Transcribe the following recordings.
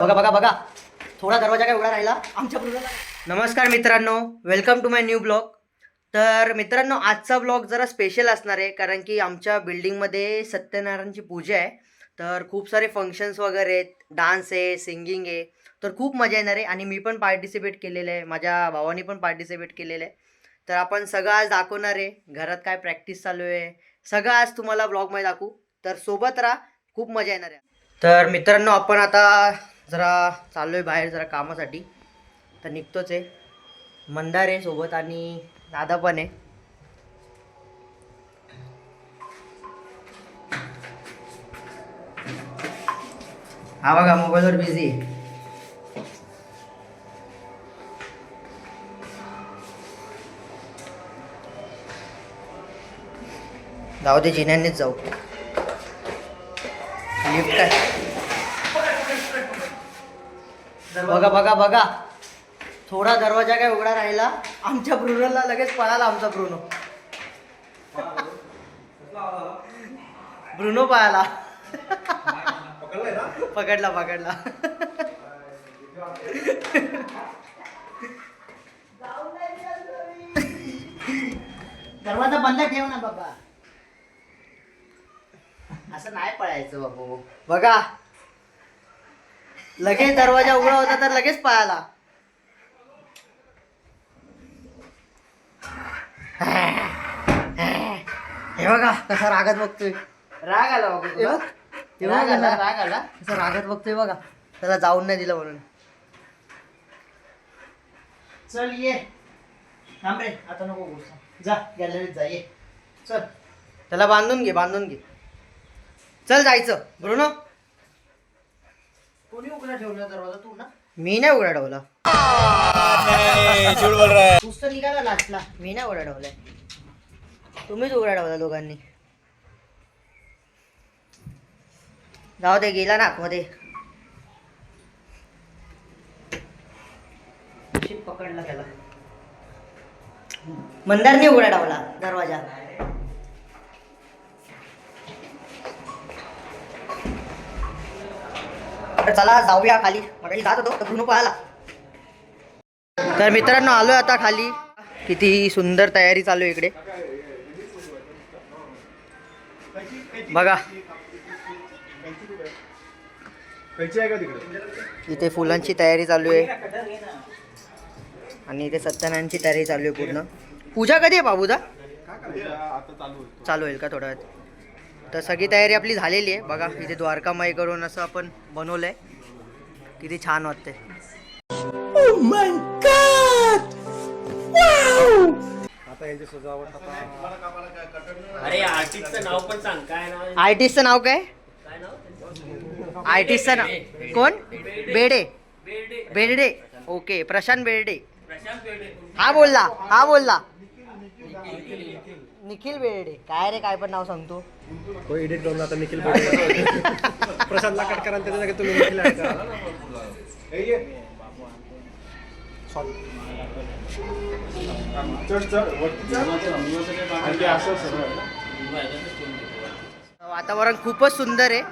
बघा बघा बघा, थोडा दरवाजा काय उघडा राहिला आमच्या ब्लॉगला. नमस्कार मित्रांनो, welcome to my new blog. तर मित्रांनो, आजचा ब्लॉग जरा स्पेशल असणार आहे कारण की आमच्या बिल्डिंगमध्ये सत्यनारायणची पूजा आहे. तर खूप सारे फंक्शन्स वगैरे आहेत, डान्स आहे, सिंगिंग आहे. तर खूप मजा येणार आहे आणि मी पण पार्टिसिपेट केलेलं आहे, माझ्या भावानी पण पार्टिसिपेट केलेलं आहे. तर आपण सगळं आज दाखवणार आहे, घरात काय प्रॅक्टिस चालू आहे सगळं आज तुम्हाला ब्लॉगमध्ये दाखवू. तर सोबत राहा, खूप मजा येणार आहे. तर मित्रांनो, आपण आता जरा चाललो आहे बाहेर जरा कामासाठी. तर निघतोच आहे, मंदार आहे सोबत आणि दादा पण आहे. हा बघा मोबाईलवर बिझी आहे. जाऊ दे, जिन्यांनीच जाऊ. लिफ्ट आहे. बघा बघा बघा, थोडा दरवाजा काय उघडा राहिला आमच्या ब्रुनोला लगेच पळाला. आमचा ब्रुनो ब्रुनो पळाला. पकडला पकडला. दरवाजा बंद ठेव ना बाबा, असं नाही पळायचं बाबू. बघा, लगेच दरवाजा उघडा होता तर लगेच पळाला. हे बघा कसा रागात बघतोय. राग आला बाबू तुला, राग आला कसा रागात बघतोय बघा. त्याला जाऊन नाही दिलं म्हणून. चल ये, थांब रे, आता नको बोलसा, जा गॅलरीत जा, ये चल. त्याला बांधून घे, बांधून घे, चल जायचं. ब्रुनो, कोणी उघडा ठेवला दरवाजा? तू ना? मी नाही उघडा ठेवला. तूच तर निघाला लास्टला. मी नाही उघडा ठेवलाय, तुम्हीच उघडा ठेवला दोघांनी. जाऊ दे, गेला ना आतमध्ये. पकडला त्याला. मंदारने उघडा ठेवला दरवाजा. चला जाऊया खाली, मगाशी जात होतो तर ब्रुनो पळाला. तर मित्रांनो, आलोय आता खाली. किती सुंदर तयारी चालू आहे इकडे बघा. इथे फुलांची तयारी चालू आहे आणि इथे सत्यनारायणची तयारी चालू आहे पूर्ण. पूजा कधी आहे बाबूदा? चालू होईल का थोड्या वेळात? तर सगळी तयारी आपली झालेली आहे बघा. इथे द्वारकामाई करून असं आपण बनवलंय, किती छान वाटते. अरे आर्टिस्टचं नाव पण सांग, काय नाव? आर्टिस्टचं नाव काय? आर्टिस्टचं नाव कोण? बेडे. बेर्डे. ओके, प्रशांत बेर्डे. हा बोलला, हा बोलला. निखिल बेर्डे. काय रे, काय पण नाव सांगतो. एडिट करून आता निखिल प्रशांतला कट करा, त्याच्या जागी तुम्ही निखिल ऍड करा. वातावरण खूपच सुंदर आहे.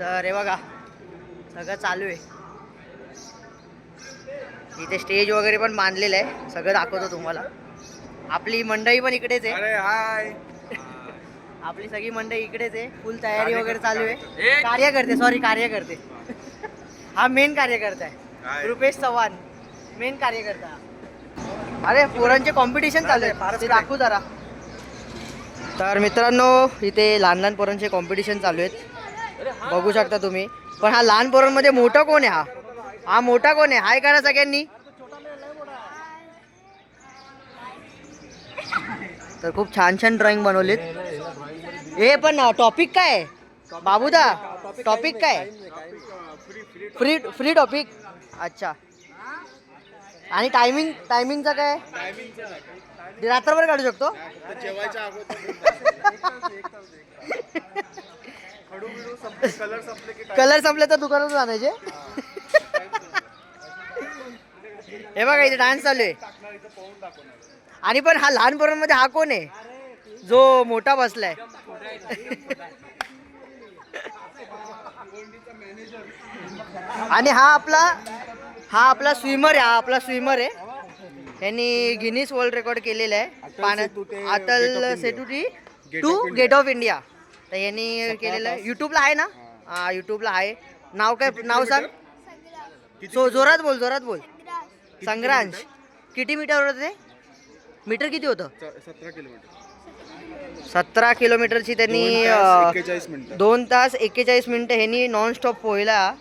तर हे बघा सगळं चालू आहे. इथे स्टेज वगैरे पण बांधलेलं आहे, सगळं दाखवतो तुम्हाला. आपली मंडळी पण इकडेच आहे. आपली सगळी मंडळी इकडेच आहे. फुल तयारी वगैरे चालू आहे. कार्यकर्ते, सॉरी कार्यकर्ते. हा मेन कार्यकर्ता आहे, रुपेश चव्हाण मेन कार्यकर्ता. अरे पोरांचे कॉम्पिटिशन चालू आहे, ते दाखवू जरा. तर मित्रांनो, इथे लहान लहान पोरांचे कॉम्पिटिशन चालू आहेत, बघू शकता तुम्ही. पण हा लहान पोरांमध्ये मोठा कोण आहे? हा मोठा कोण आहे? हाय करा सगळ्यांनी. तर खूप छान छान ड्रॉइंग बनवलीत. हे पण टॉपिक काय आहे बाबूदा? टॉपिक काय? Free free topic. अच्छा. आणि टायमिंगचा काय? रात्रभर काढू शकतो. कलर संपले तर दुकानातून आणायचे. हे बघा इथे डान्स चालू आहे. आणि पण हा लहान पोरांमध्ये हा कोण आहे जो मोठा बसलाय? आणि हा आपला स्विमर आहे, हा आपला स्विमर आहे. यांनी गिनीस वर्ल्ड रेकॉर्ड केलेलं आहे पाण्यात. अटल सेतुटी टू गेट ऑफ इंडिया. तर यांनी केलेलं आहे. यूट्यूबला आहे ना? हा यूट्यूबला आहे. नाव काय, नाव सांग. जोरात बोल. संग्रांश. किती मीटर होतं ते? मीटर किती होतं? 17 किलोमीटरची त्यांनी 2 तास 41 मिनिटं ह्यांनी नॉनस्टॉप पोहिला.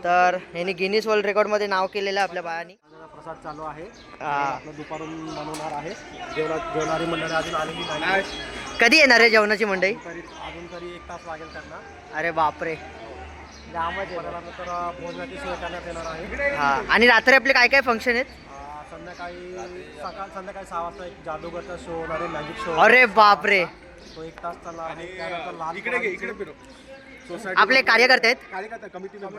तर ह्यांनी गिनीस वर्ल्ड रेकॉर्डमध्ये नाव केलेलं आहे आपल्या बाळांनी. प्रसाद चालू आहे. आपलं दुपारून बनवणार आहे. जेवणारी मंडळी अजून आलेली नाही. कधी येणार आहे जेवणाची मंडळी? अजून तरी 1 तास लागेल त्यांना. अरे बापरे. तर भोजनाची सोय करण्यात येणार आहे. हा, आणि रात्री आपले काय काय फंक्शन आहेत? संध्याकाळी 6 वाजता एक जादूगरचा शो होणार आहे, मॅजिक शो. अरे बापरे. तो 1 तास चालणार आहे. त्यानंतर लहान इकडे फिरो. आपले कार्यकर्ते आहेत, कार्यकर्ता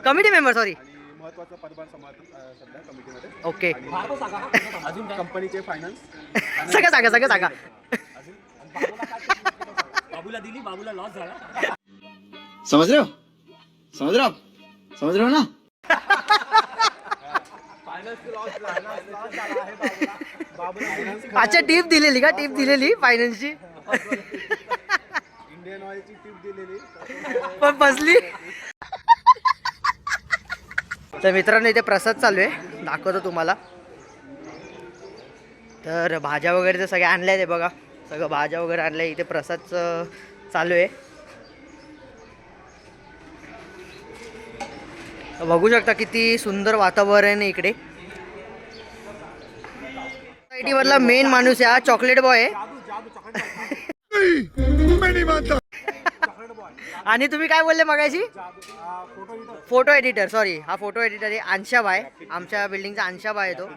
कमिटी मेंबर. सॉरी, महत्वाचा पदभार सांभाळतात सध्या कमिटीमध्ये. ओके. अजून कंपनीचे फायनान्स सगळं सांगा. बाबूला दिली, बाबूला लॉस झाला. समझ रहे हो ना? अच्छा, टीप दिलेली फायनान्सची. इंडियन ऑइलची टीप दिलेली. पण बसली. तर मित्रांनो, इथे प्रसाद चालू आहे, दाखवतो तुम्हाला. तर भाज्या वगैरे तर सगळ्या आणल्या आहेत बघा. सगळं भाज्या वगैरे आणल्या. इथे प्रसाद चालू आहे. बघू शकता किती सुंदर वातावरण आहे इकडे. सोसायटीवरला मेन माणूस आहे हा चॉकलेट बॉय आहे. आणि तुम्ही काय बोलले मगाशी? Photo editor. सॉरी, हा फोटो एडिटर आहे अंशाब आहे. आमच्या बिल्डिंगचा अंशाब आहे तो.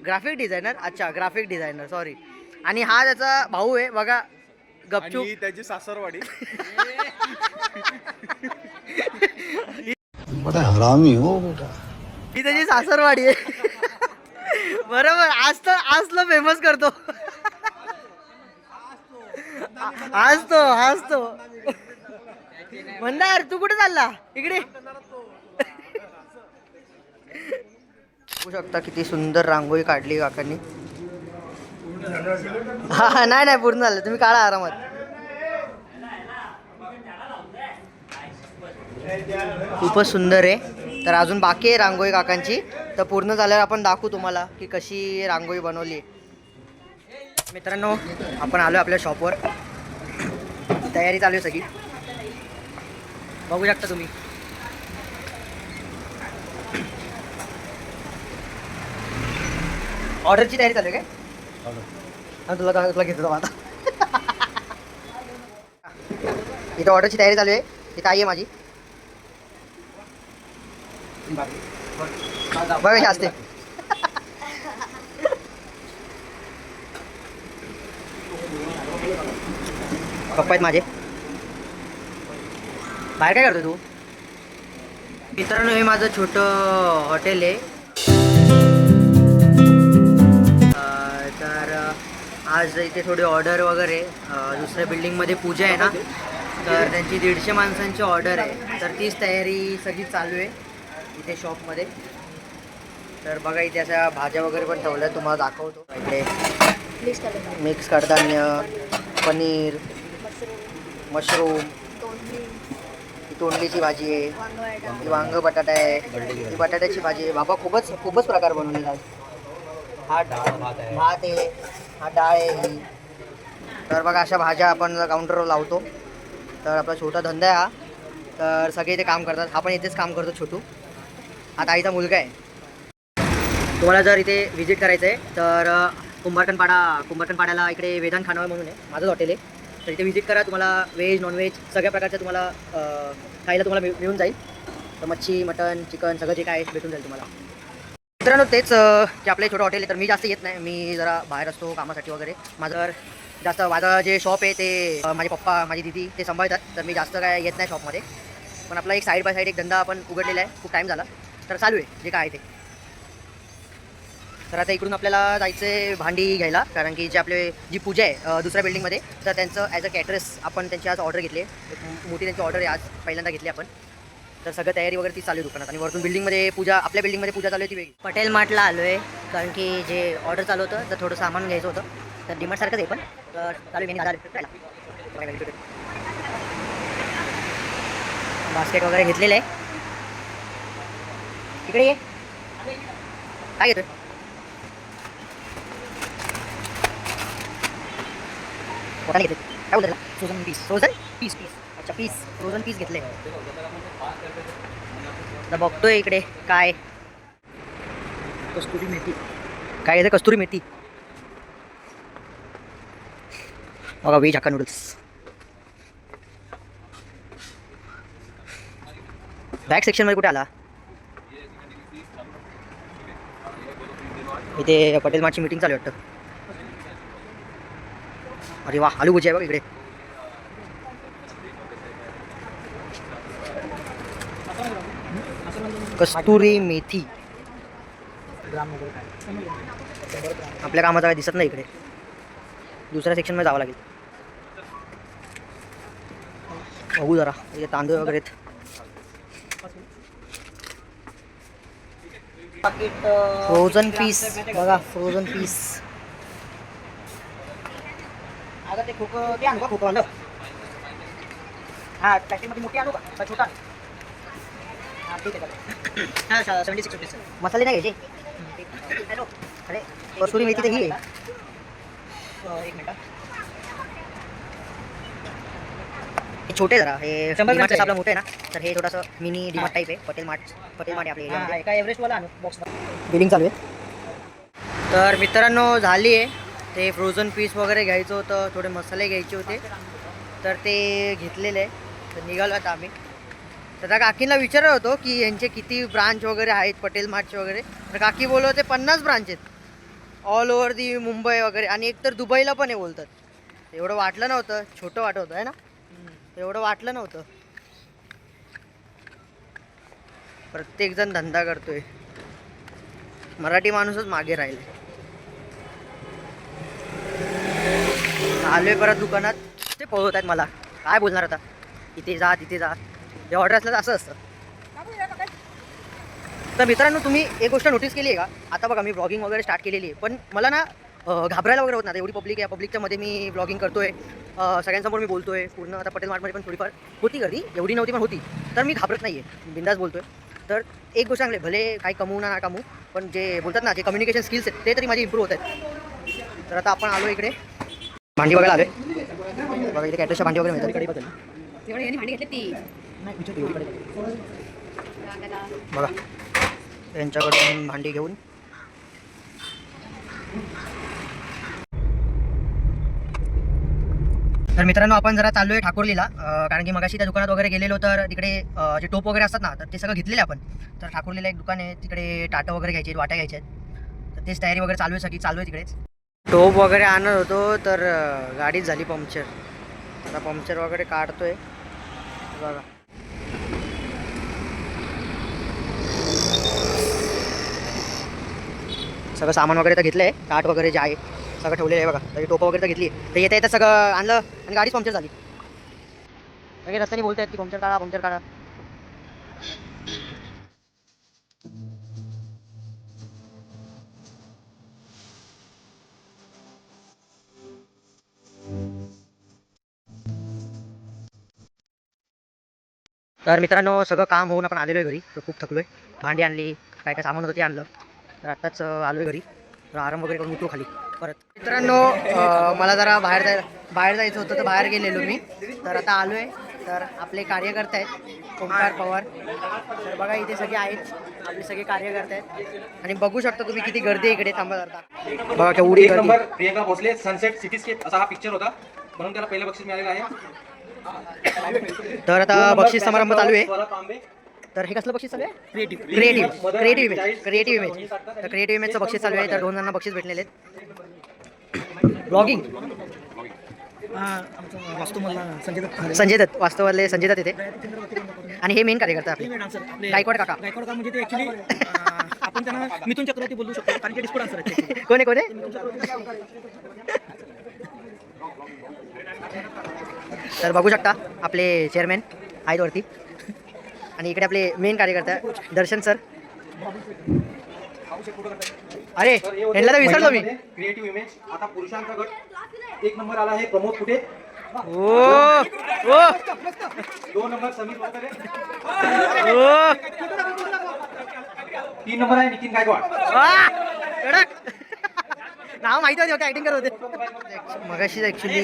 Graphic designer. अच्छा, ग्राफिक डिझायनर, सॉरी. आणि हा त्याचा भाऊ आहे बघा, गपचूप. आणि त्याची सासरवाडी. बड़ा हरामी हो बेटा. ही त्याची सासरवाडी आहे. बरोबर. आज तो फेमस करतो. आज तो म्हणणार तू कुठे चालला? इकडे. बघू शकता किती सुंदर रांगोळी काढली काकांनी. हा, नाही पूर्ण झालं. तुम्ही काढा आरामात. खूपच सुंदर आहे. तर अजून बाकी आहे रांगोळी काकांची. तर पूर्ण झाल्यावर आपण दाखवू तुम्हाला की कशी रांगोळी बनवली. मित्रांनो, आपण आलो आपल्या शॉपवर. तयारी चालू आहे सगळी, बघू शकता तुम्ही. ऑर्डरची तयारी चालू आहे काय? तुला घेतो आता. इथं ऑर्डरची तयारी चालू आहे. इथं आई आहे माझी. बघ कशी असते. पप्पा आहेत माझे. बाहेर काय करतो तू? मित्रांनो, हे माझं छोटं हॉटेल आहे. तर आज इथे थोडी ऑर्डर वगैरे, दुसऱ्या बिल्डिंगमध्ये पूजा आहे ना, तर त्यांची 150 माणसांची ऑर्डर आहे. तर तीच तयारी सगळी चालू आहे इथे शॉपमध्ये. तर बघा, इथे अशा भाज्या वगैरे पण ठेवल्या, तुम्हाला दाखवतो. इकडे मिक्स कडधान्य, पनीर, मशरूम, ही तोंडलीची भाजी आहे, ही वांग बटाटा आहे, ही बटाट्याची भाजी आहे. बाबा खूपच प्रकार बनवलेला आहे. हा भात आहे, हा डाळ आहे ही. तर बघा, अशा भाज्या आपण काउंटरवर लावतो. तर आपला छोटा धंदा आहे हा. तर सगळे इथे काम करतात. हा पण इथेच काम करतो छोटू. हा ताईचा मुलगा आहे. तुम्हाला जर इथे व्हिजिट करायचं आहे तर कुंभारकणपाड्याला इकडे वेदांत खानावळ म्हणून आहे, माझंच हॉटेल आहे. तर इथे व्हिजिट करा. तुम्हाला व्हेज नॉनव्हेज सगळ्या प्रकारचं तुम्हाला खायला तुम्हाला मिळून जाईल. तर मच्छी, मटन, चिकन सगळं जे काय भेटून जाईल तुम्हाला. मित्रांनो, तेच की आपलं छोटं हॉटेल आहे. तर मी जास्त येत नाही, मी जरा बाहेर असतो कामासाठी वगैरे. माझं जे शॉप आहे ते माझे पप्पा, माझी दीदी ते सांभाळतात. तर मी जास्त काय येत नाही शॉपमध्ये. पण आपला एक साईड बाय साईड एक धंदा आपण उघडलेला आहे, खूप टाईम झाला. तर चालू आहे जे काय आहे ते. तर आता इकडून आपल्याला जायचं आहे भांडी घ्यायला, कारण की जी पूजा आहे दुसऱ्या बिल्डिंगमध्ये, तर त्यांचं ॲज अ कॅटरस आपण त्यांची आज ऑर्डर घेतली आहे. एक मोठी त्यांची ऑर्डर आहे आज, पहिल्यांदा घेतली आपण. तर सगळं तयारी वगैरे ती चालू आहे दुकानात. आणि वरतून बिल्डिंगमध्ये पूजा, आपल्या बिल्डिंगमध्ये पूजा चालू आहे ती वेगळी. पटेल मार्टला आलो आहे कारण की जे ऑर्डर चालू होतं तर थोडं सामान घ्यायचं होतं. तर डिमार्ट सारखंच आहे पण तर चालू आहे. बास्केट वगैरे घेतलेलं आहे. इकडे ये. काय घेतोय? पोटाने घेतले. काय बोलतो फ्रोझन पीस. Frozen peas. अच्छा पीस. फ्रोझन पीस घेतले. आता बघतोय इकडे काय कस्तुरी मेथी. काय आहे कस्तुरी मेथी. बघा व्हेज हक्का नूडल्स. बॅक सेक्शनमध्ये कुठे आला? इथे पटेल मार्टची मीटिंग चालू आहे वाटतं. अरे वा आलू भुजी आहे बघ इकडे. कस्तुरी मेथी. आपल्या कामाचा काय दिसत नाही इकडे. दुसऱ्या सेक्शनमध्ये जावं लागेल. बघू जरा इथे तांदूळ वगैरे. फ्रोझन पीस बघा. Frozen peas. आता ते खोकं ते आणू का खोकं आलं? हां प्लॅस्टिकमध्ये मोठी आणू का छोटा? हां ठीक आहे. हां 76 रुपीज. मसाले नाही घ्यायचे. हॅलो अरे कस्तुरी मेथी तर ही आहे. एक मिनटं. हे छोटे जरा हे डीमार्टचं आपलं मोठं आहे ना तर हे थोडंसं मिनी डीमार्ट टाईप आहे. पटेल मार्ट आहे आपल्या एरियामध्ये. काय एव्हरेस्टवाला आणू बॉक्स. बिलिंग चालू आहे. तर मित्रांनो झाली आहे. ते फ्रोझन पीस वगैरे घ्यायचं होतं. थोडे मसाले घ्यायचे होते तर ते घेतलेले आहे. तर निघालो आता आम्ही. तर त्या काकींना विचारत होतो की यांचे किती ब्रांच वगैरे आहेत पटेल मार्टचे वगैरे. तर काकी बोलत होते 50 ब्रांच आहेत ऑल ओव्हर दी मुंबई वगैरे. आणि एक तर दुबईला पण आहे बोलतात. एवढं वाटलं नव्हतं. छोटं वाटत होतं आहे ना. एवढं वाटलं नव्हतं. प्रत्येकजण धंदा करतोय. मराठी माणूसच मागे राहिले. आलोय परत दुकानात. ते पळवत आहेत मला. काय बोलणार आता. इथे जा तिथे जा. हे ऑर्डर असलं तर असं असतं. तर मित्रांनो तुम्ही एक गोष्ट नोटीस केली आहे का. आता बघा मी ब्लॉगिंग वगैरे स्टार्ट केलेली आहे पण मला ना घाबरायला वगैरे होत नाही. एवढी पब्लिक आहे. या पब्लिकच्या मध्ये मी ब्लॉगिंग करतोय. सगळ्यांसमोर मी बोलतोय पूर्ण. आता पटेल मार्टमध्ये पण थोडीफार होती गर्दी. एवढी नव्हती पण होती. तर मी घाबरत नाही आहे. बिंदास बोलतोय. तर एक गोष्ट चांगली भले काही कमवू ना कमवू पण जे बोलतात ना जे कम्युनिकेशन स्किल्स आहेत ते तरी माझी इम्प्रूव्ह होत आहेत. तर आता आपण आलो इकडे भांडी बघायला आलोय. बघा इथे कॅटरच्या भांडी वगैरे मिळतात. बघा यांच्याकडून भांडी घेऊन तर मित्रांनो आपण जरा चाललो आहे ठाकुर्लीला. कारण की मगाशी त्या दुकानात वगैरे गेलेलो तर तिकडे जे टोप वगैरे असतात ना तर ते सगळं घेतलेले आपण. तर ठाकुर्लीला एक दुकान आहे तिकडे टाटा वगैरे घ्यायचे आहेत वाट्या घ्यायच्या आहेत. तर तेच तयारी वगैरे चालू आहे. सगळी चालू आहे तिकडेच. टोप वगैरे आणत होतो तर गाडीच झाली पंक्चर. आता पंक्चर वगैरे काढतोय बघा. सगळं सामान वगैरे तर घेतलं आहे. ताट वगैरे जे आहे सगळं ठेवलेलं आहे बघा. तरी टोपं वगैरे तर घेतली आहे. तर येता सगळं आणलं आणि गाडीच पंक्चर झाली. सगळे रस्त्याने बोलत आहेत की पंक्चर काढा पंक्चर काढा. तर मित्रांनो सगळं काम होऊन आपण आलेलो आहे घरी. तर खूप थकलो आहे. भांडी आणली काय काय सामान होतं ते आणलं. तर आत्ताच आलो आहे घरी. तर आराम वगैरे करून उठलो खाली परत. मित्रांनो मला जरा बाहेर जायचं होतं तर बाहेर गेलेलो मी. तर आता आलो आहे. तर आपले कार्यकर्ते आहेत ओंकार पवार. तर बघा इथे सगळे आहेत आपले सगळे कार्यकर्ते आहेत. आणि बघू शकता तुम्ही किती गर्दी इकडे. थांबा करता बघा केवढी गर्दी. प्रियंका भोसले सनसेट सिटीस्केप असा हा पिक्चर होता म्हणून त्याला पहिलं बक्षीस मिळालेलं आहे. तर आता बक्षीस समारंभ चालू आहे. तर हे कसलं बक्षीस चालू आहे. Creative image. तर क्रिएटिव्ह इमेजचं बक्षीस चालू आहे. तर 2 जणांना बक्षीस भेटलेले आहेत. ब्लॉगिंग संजय दत्त वास्तववाले संजय दत्त येते. आणि हे मेन कार्यकर्ता आपले गायकवाड काका. म्हणजे ते ऍक्च्युली आपण त्यांना मिथुन चक्रवर्ती बोलू शकतो कारण ते डिस्को डान्सर आहेत. कोण आहे तर बघू शकता आपले चेअरमॅन आहेत वरती. आणि इकडे आपले मेन कार्यकर्ता दर्शन सर. अरे ह्यांना तर विसरलो मी. Creative image. आता पुरुषांचा गट 1 नंबर आला आहे प्रमोद कुठे, ओ ओ 2 नंबर समीर वाकरे, ओ 3 नंबर आहे नितीन गायकवाड. वा! कडक. नाव माहिती होते, ऍक्टिंग करत होते. मगाशीच ऍक्च्युली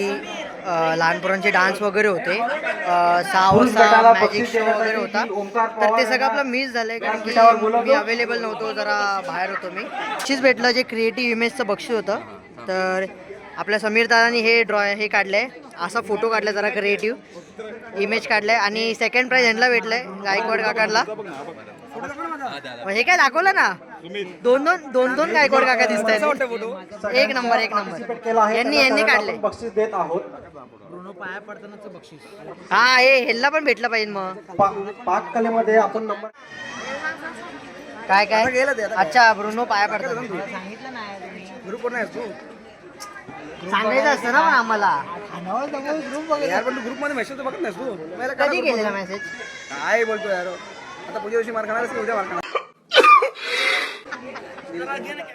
लहान पोरांचे डान्स वगैरे होते. 6 वाजता मॅजिक शो वगैरे होता. तर ते सगळं आपलं मिस झालंय कारण की मी अवेलेबल नव्हतो, जरा बाहेर होतो मी. अशीच भेटलं जे क्रिएटिव्ह इमेजचं बक्षीस होतं. तर आपल्या समीर दादानी हे काढलंय, असा फोटो काढलाय, जरा क्रिएटिव्ह इमेज काढलाय आणि सेकंड प्राइज ह्यांना भेटलंय गायकवाड काकांना. हे काय दाखवलं ना, दोन गायकवाड काका दिसत आहेत. एक नंबर यांनी काढले. बक्षीस देत आहोत. हा ह्याला पण भेटलं पाहिजे. मग पाककलेमध्ये आपण नंबर काय अच्छा ब्रुनो पाया पडतात. सांगायचं असतं ना पण आम्हाला. ग्रुप मध्ये मेसेज बघत नाहीस तू. कधी केलेला मेसेज? काय बोलतो यार, आता पुढच्या दिवशी मार खाणार उद्या मार खाणार.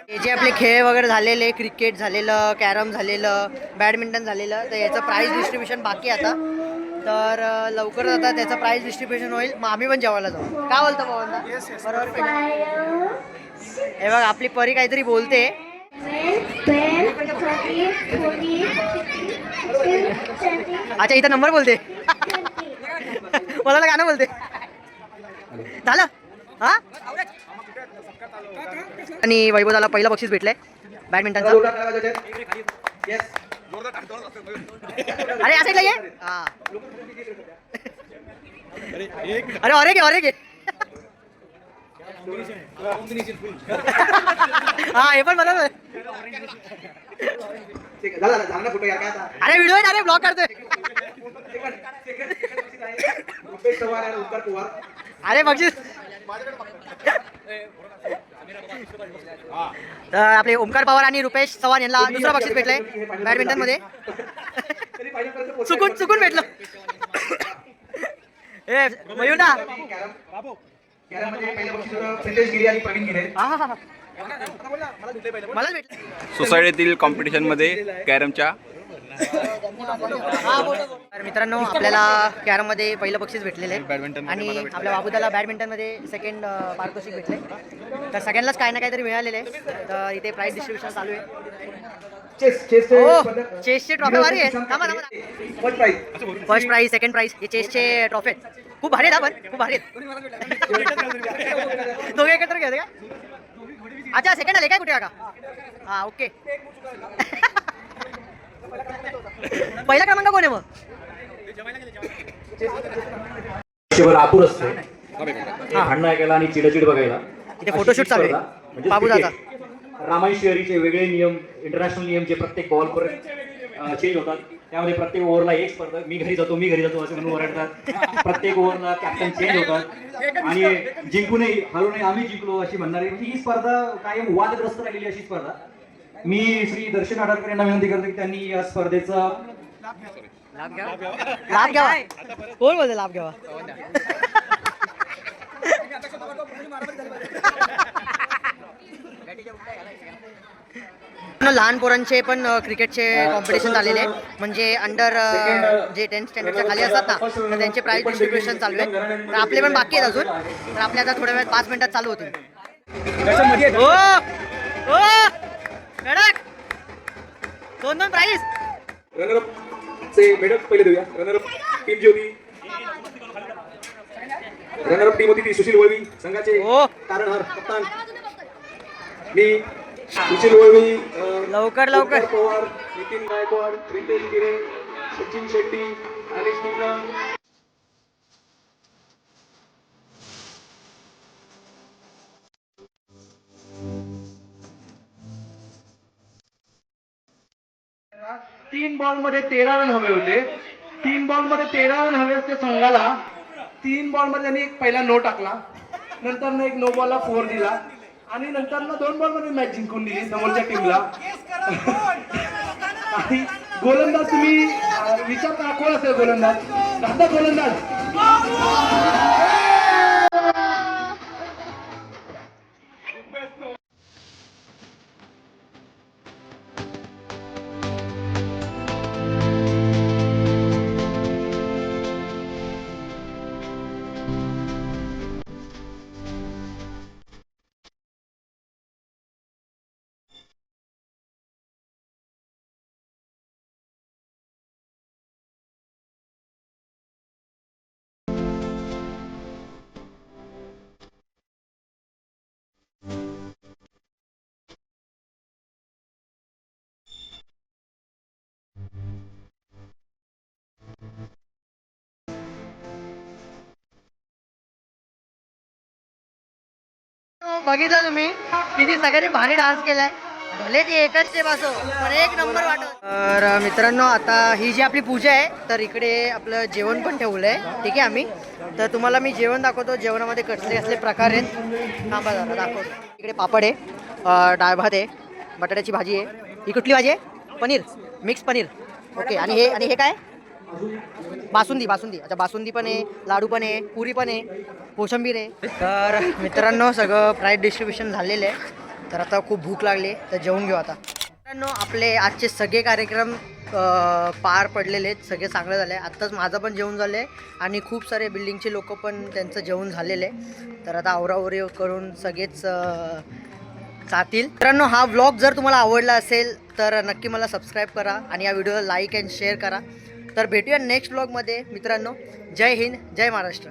हे जे आपले खेळ वगैरे झालेले, क्रिकेट झालेलं, कॅरम झालेलं, बॅडमिंटन झालेलं, तर याचं प्राईज डिस्ट्रीब्युशन बाकी आता. तर लवकरच आता त्याचं प्राईज डिस्ट्रीब्युशन होईल. मग आम्ही पण जेवायला जाऊ. काय बोलतो पवनदा? बरोबर की नाही? हे बघ आपली परी काहीतरी बोलते. अच्छा इथं नंबर बोलते. मला गाणं बोलते. झालं हा. आणि वैभवदाला पहिलं बक्षीस भेटलंय बॅडमिंटनचं. अरे असं ये. हा अरे अरे घे. हा हे पण बरोबर. अरे व्हिडिओ आहे, अरे ब्लॉग करतोय. अरे बक्षीस. तर आपले ओमकार पवार आणि रुपेश चव्हाण यांना दुसरं बक्षीस भेटलंय बॅडमिंटन मध्ये. चुकून भेटलं. ए मयूर ना. मलाच भेटलं. सोसायटीतील कॉम्पिटिशनमध्ये कॅरमच्या तर मित्रांनो आपल्याला कॅरममध्ये पहिलं बक्षीस भेटलेलं आहे आणि आपल्या बाबूदाला बॅडमिंटनमध्ये सेकंड पारितोषिक भेटले. तर सगळ्यांनाच काही ना काहीतरी मिळालेलं आहे. तर इथे प्राईज डिस्ट्रीब्युशन चालू आहे. चेसचे ट्रॉफी भारी आहे. फर्स्ट प्राईज सेकंड प्राईज हे चेसचे ट्रॉफी आहेत. खूप भारी आहेत. पण खूप भारी आहेत. दोघे एकत्र घ्या का? अच्छा सेकंड आले काय कुठे काका? हा ओके. पहिला क्रमांक कोण आहे मग? आतुर असतो भांडणं ऐकायला आणि चिडचिड बघायला. इथे फोटोशूट चालू आहे म्हणजे बाबूदाचा. रामाई शेअरीचे वेगळे नियम, इंटरनॅशनल नियम जे प्रत्येक बॉल पर चेंज होतात. त्यामध्ये प्रत्येक ओव्हरला एक स्पर्धा मी घरी जातो असं म्हणून ओरडतात. प्रत्येक ओव्हरला कॅप्टन चेंज होतात आणि जिंकूनही हरूनही आम्ही जिंकलो अशी म्हणणारी म्हणजे ही स्पर्धा कायम वादग्रस्त राहिलेली अशी स्पर्धा. मी श्री दर्शन आडारकर यांना विनंती करतो की त्यांनी या स्पर्धेचा लाभ घ्यावा. कोण बोलते लाभ घ्यावा? लहान पोरांचे पण क्रिकेटचे कॉम्पिटिशन झालेले म्हणजे अंडर जे 10th स्टँडर्डच्या खाली असतात ना, तर त्यांचे प्राईज डिस्ट्रीब्युशन चालू आहे. तर आपले पण बाकी आहेत अजून. तर आपल्या आता थोड्या वेळात 5 मिनिटात चालू होतील. दोन प्राईज. रनरअप चे मेडल पहिले देऊया. रनरअप टीम जी होती, रनरअप टीम होती ती सुशील वळवी संघाचे तारणहार कप्तान मी सुशील वळवी, लवकर पवार, नितीन गायकवाड, रितेश गिरे, सचिन शेट्टी, अनिश मिश्रा. तीन बॉल मध्ये 13 रन हवे होते. 3 बॉल मध्ये 13 रन हवे होते संघाला. 3 बॉल मध्ये त्यांनी एक पहिला नो टाकला, नंतर एक नो बॉलला 4 दिला आणि नंतर 2 बॉल मध्ये मॅच जिंकून दिली समोरच्या टीमला. आणि गोलंदाज तुम्ही विचारता कोण असेल गोलंदाज? दादा गोलंदाज बघितलं तुम्ही किती सगळ्यांनी भारी डान्स केलाय. भले ती एकच स्टेप असो पण एक नंबर वाटत. तर मित्रांनो आता ही जी आपली पूजा आहे तर इकडे आपलं जेवण पण ठेवलंय. ठीक आहे आम्ही तर तुम्हाला मी जेवण दाखवतो. जेवणामध्ये कसले कसले प्रकार आहेत थांबा जरा दाखवतो. इकडे पापड आहे, डाळ भात आहे, बटाट्याची भाजी आहे. ही कुठली भाजी आहे? पनीर, मिक्स पनीर. ओके. आणि हे काय? बासुंदी. अच्छा बासुंदी पण आहे, लाडू पण आहे, पुरी पण आहे, कोशिंबीर आहे. तर मित्रांनो सगळं प्राईज डिस्ट्रीब्युशन झालेलं आहे. तर आता खूप भूक लागली तर जेवून घेऊ आता. मित्रांनो आपले आजचे सगळे कार्यक्रम पार पडलेले आहेत, सगळे चांगले झाले. आत्ताच माझं पण जेवण झालं आहे आणि खूप सारे बिल्डिंगचे लोक पण त्यांचं जेवण झालेलं आहे. तर आता आवरावरी करून सगळेच जातील. मित्रांनो हा व्लॉग जर तुम्हाला आवडला असेल तर नक्की मला सबस्क्राईब करा आणि या व्हिडिओला लाईक अँड शेअर करा. तर भेटूया नेक्स्ट व्लॉगमध्ये मित्रांनो. जय हिंद, जय महाराष्ट्र.